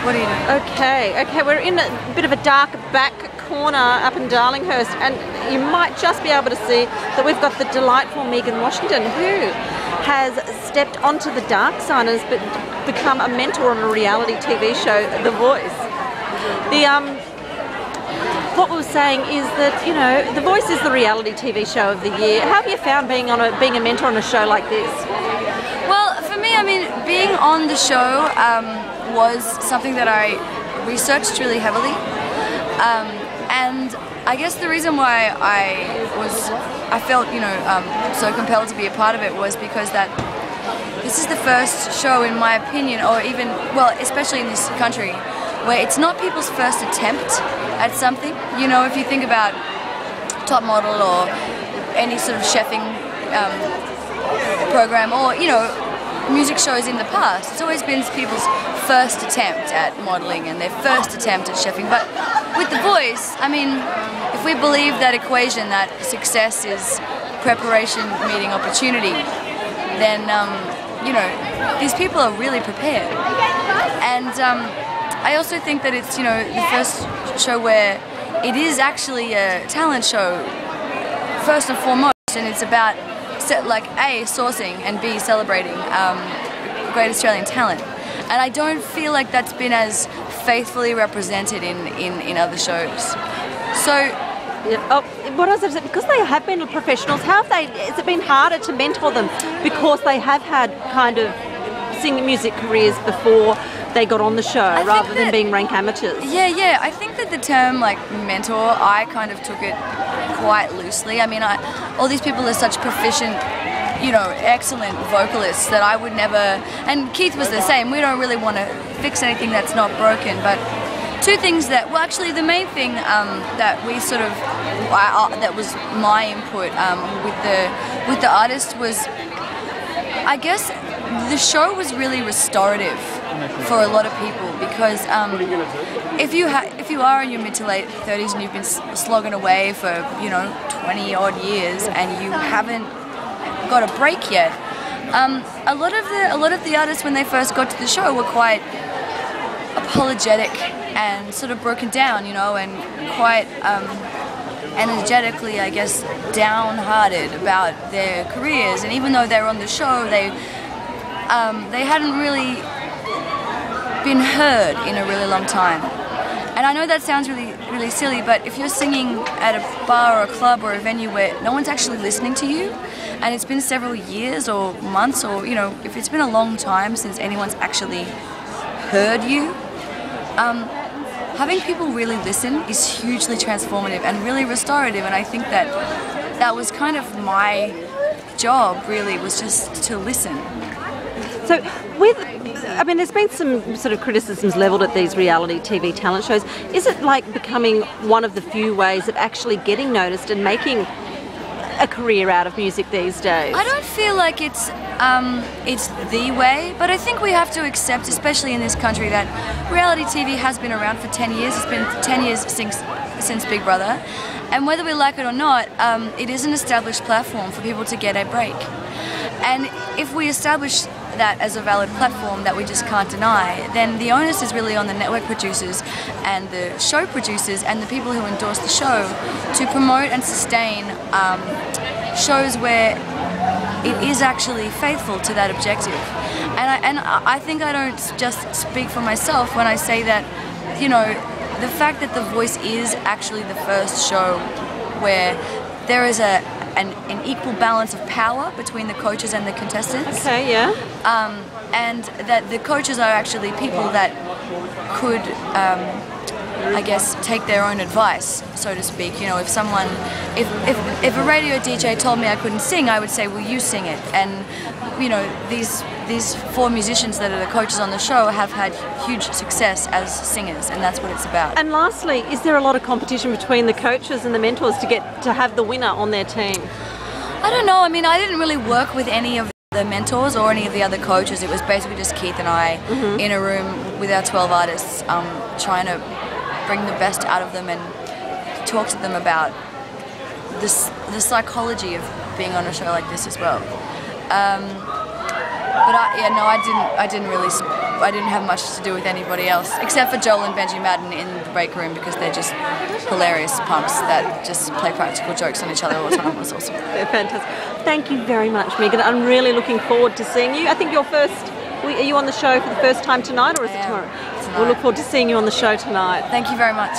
What are you doing? Okay, we're in a bit of a dark back corner up in Darlinghurst, and you might just be able to see that we've got the delightful Megan Washington, who has stepped onto the dark side and has become a mentor on a reality TV show, The Voice. What we were saying is that, you know, The Voice is the reality TV show of the year. How have you found being a mentor on a show like this? Well, for me, I mean, being on the show was something that I researched really heavily, and I guess the reason why I felt, you know, so compelled to be a part of it was because that this is the first show, in my opinion, or even, well, especially in this country, where it's not people's first attempt at something. You know, if you think about Top Model or any sort of chefing program, or, you know, music shows in the past, it's always been people's first attempt at modeling and their first attempt at chefing. But with The Voice, I mean, if we believe that equation, that success is preparation meeting opportunity, then you know, these people are really prepared. And I also think that it's, you know, the first show where it is actually a talent show first and foremost, and it's about like A, sourcing, and B, celebrating great Australian talent. And I don't feel like that's been as faithfully represented in other shows. So, what else is it? Because they have been professionals, has it been harder to mentor them because they have had kind of singing music careers before they got on the show, rather than being rank amateurs? Yeah. I think that the term, like, mentor, I kind of took it quite loosely. I mean, all these people are such proficient, you know, excellent vocalists that I would never, and Keith was the same, we don't really want to fix anything that's not broken. But two things that, well, actually the main thing that we sort of, that was my input with the artist was, I guess, the show was really restorative for a lot of people, because if you are in your mid to late 30s and you've been slogging away for, you know, 20 odd years and you haven't got a break yet, a lot of the artists, when they first got to the show, were quite apologetic and sort of broken down, you know, and quite energetically, I guess, downhearted about their careers. And even though they were on the show, they hadn't really been heard in a really long time. And I know that sounds really silly, but if you're singing at a bar or a club or a venue where no one's actually listening to you, and it's been several years or months, or, you know, if it's been a long time since anyone's actually heard you, having people really listen is hugely transformative and really restorative. And I think that that was kind of my job, really, was just to listen. So I mean, there's been some sort of criticisms levelled at these reality TV talent shows. Is it like becoming one of the few ways of actually getting noticed and making a career out of music these days? I don't feel like it's the way, but I think we have to accept, especially in this country, that reality TV has been around for 10 years. It's been 10 years since Big Brother, and whether we like it or not, it is an established platform for people to get a break. And if we establish that as a valid platform that we just can't deny, then the onus is really on the network producers and the show producers and the people who endorse the show to promote and sustain shows where it is actually faithful to that objective. And I think I don't just speak for myself when I say that, you know, the fact that The Voice is actually the first show where there is an equal balance of power between the coaches and the contestants. Okay, yeah. And that the coaches are actually people that could, I guess, take their own advice, so to speak. You know, if someone, if a radio DJ told me I couldn't sing, I would say, well, you sing it. And, you know, these four musicians that are the coaches on the show have had huge success as singers, and that's what it's about. And lastly, is there a lot of competition between the coaches and the mentors to have the winner on their team? I don't know. I mean, I didn't really work with any of the mentors or any of the other coaches. It was basically just Keith and I in a room with our 12 artists, trying to bring the best out of them and talk to them about the psychology of being on a show like this as well. But I didn't really I didn't have much to do with anybody else, except for Joel and Benji Madden in the break room, because they're just hilarious punks that just play practical jokes on each other all the time. It was awesome. They're fantastic. Thank you very much, Megan. I'm really looking forward to seeing you. I think you're first. Are you on the show for the first time tonight, or is it tomorrow? Tonight. We'll look forward to seeing you on the show tonight. Thank you very much.